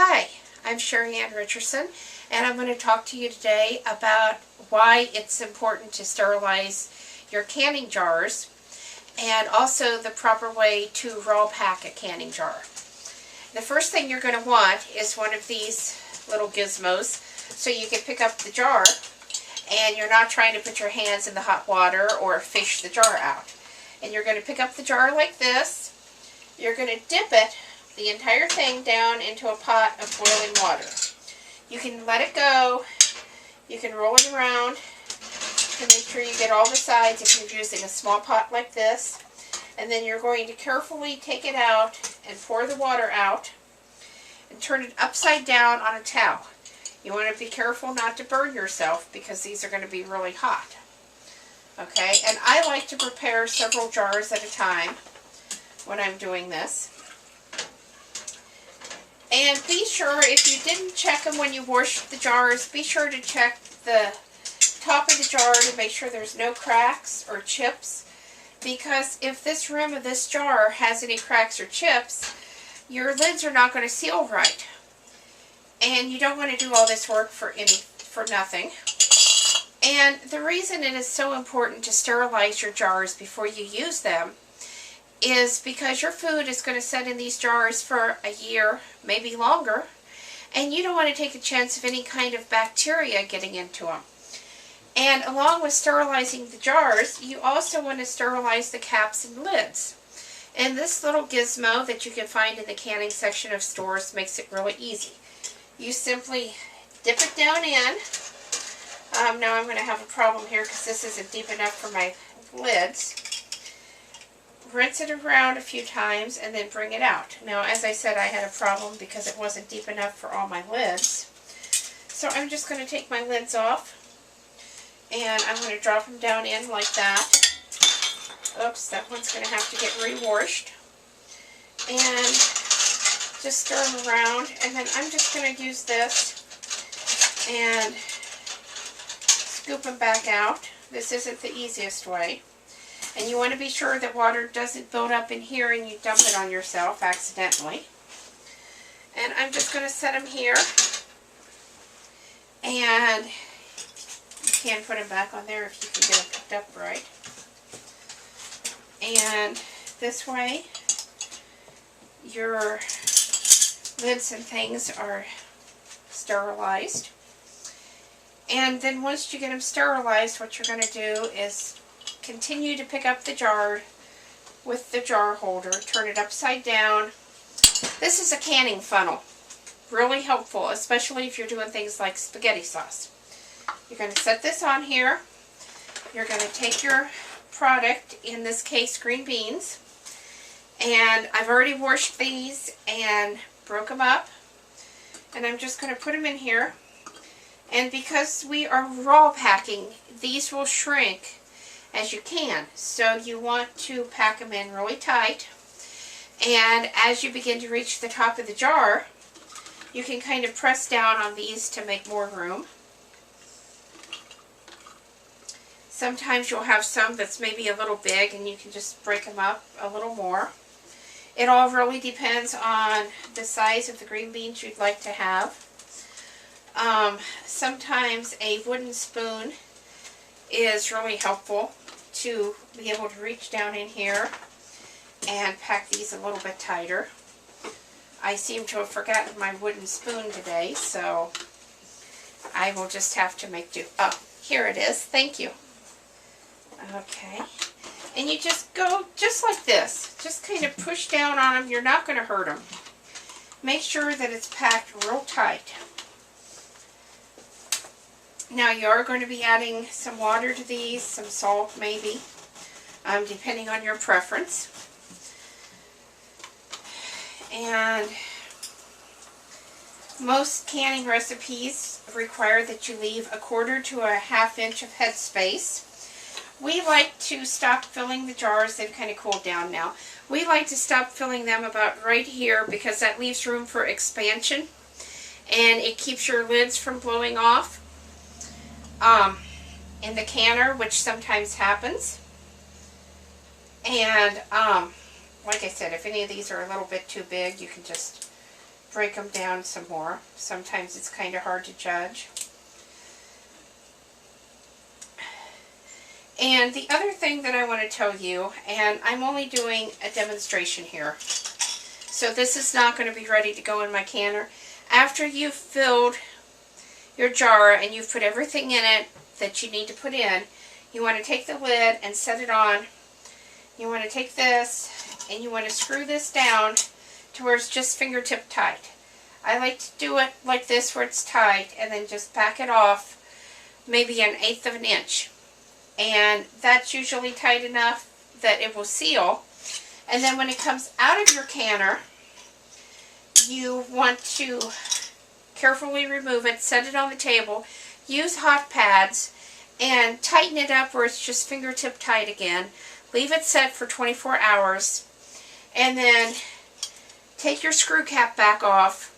Hi, I'm Sheri Ann Richerson, and I'm going to talk to you today about why it's important to sterilize your canning jars and also the proper way to raw pack a canning jar. The first thing you're going to want is one of these little gizmos so you can pick up the jar and you're not trying to put your hands in the hot water or fish the jar out. And you're going to pick up the jar like this. You're going to dip it, the entire thing, down into a pot of boiling water. You can let it go. You can roll it around to make sure you get all the sides if you're using a small pot like this. And then you're going to carefully take it out and pour the water out and turn it upside down on a towel. You want to be careful not to burn yourself because these are going to be really hot. Okay, and I like to prepare several jars at a time when I'm doing this. And be sure, if you didn't check them when you washed the jars, be sure to check the top of the jar to make sure there's no cracks or chips. Because if this rim of this jar has any cracks or chips, your lids are not going to seal right. And you don't want to do all this work for nothing. And the reason it is so important to sterilize your jars before you use them is because your food is going to sit in these jars for a year, maybe longer, and you don't want to take a chance of any kind of bacteria getting into them. And along with sterilizing the jars, you also want to sterilize the caps and lids. And this little gizmo that you can find in the canning section of stores makes it really easy. You simply dip it down in. Now I'm going to have a problem here because this isn't deep enough for my lids. Rinse it around a few times and then bring it out. Now, as I said, I had a problem because it wasn't deep enough for all my lids. So I'm just going to take my lids off and I'm going to drop them down in like that. Oops, that one's going to have to get re-washed. And just stir them around, and then I'm just going to use this and scoop them back out. This isn't the easiest way. And you want to be sure that water doesn't build up in here and you dump it on yourself accidentally. And I'm just going to set them here. And you can put them back on there if you can get them picked up right. And this way, your lids and things are sterilized. And then once you get them sterilized, what you're going to do is continue to pick up the jar with the jar holder, turn it upside down. This is a canning funnel. Really helpful, especially if you're doing things like spaghetti sauce. You're going to set this on here. You're going to take your product, in this case green beans, and I've already washed these and broke them up, and I'm just going to put them in here. And because we are raw packing, these will shrink as you can, so you want to pack them in really tight. And as you begin to reach the top of the jar, you can kind of press down on these to make more room. Sometimes you'll have some that's maybe a little big and you can just break them up a little more. It all really depends on the size of the green beans you'd like to have. Sometimes a wooden spoon is really helpful to be able to reach down in here and pack these a little bit tighter. I seem to have forgotten my wooden spoon today, so I will just have to make do. Oh, here it is. Thank you. Okay. And you just go just like this. Just kind of push down on them. You're not going to hurt them. Make sure that it's packed real tight. Now you are going to be adding some water to these, some salt maybe, depending on your preference. And most canning recipes require that you leave 1/4 to a 1/2 inch of headspace. We like to stop filling the jars. They've kind of cooled down now. We like to stop filling them about right here because that leaves room for expansion and it keeps your lids from blowing off in the canner, which sometimes happens. And like I said, if any of these are a little bit too big, you can just break them down some more. Sometimes it's kind of hard to judge. And the other thing that I want to tell you, and I'm only doing a demonstration here, so this is not going to be ready to go in my canner. After you've filled your jar and you've put everything in it that you need to put in, you want to take the lid and set it on. You want to take this and you want to screw this down to where it's just fingertip tight. I like to do it like this where it's tight and then just back it off maybe 1/8 of an inch. And that's usually tight enough that it will seal. And then when it comes out of your canner, you want to carefully remove it, set it on the table, use hot pads, and tighten it up where it's just fingertip tight again. Leave it set for 24 hours. And then take your screw cap back off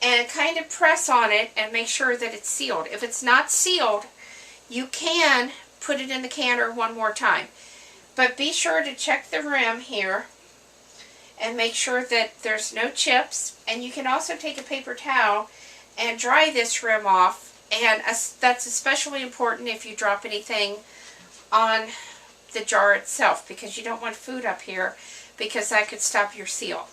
and kind of press on it and make sure that it's sealed. If it's not sealed, you can put it in the canner one more time. But be sure to check the rim here and make sure that there's no chips. And you can also take a paper towel and dry this rim off. And that's especially important if you drop anything on the jar itself, because you don't want food up here, because that could stop your seal.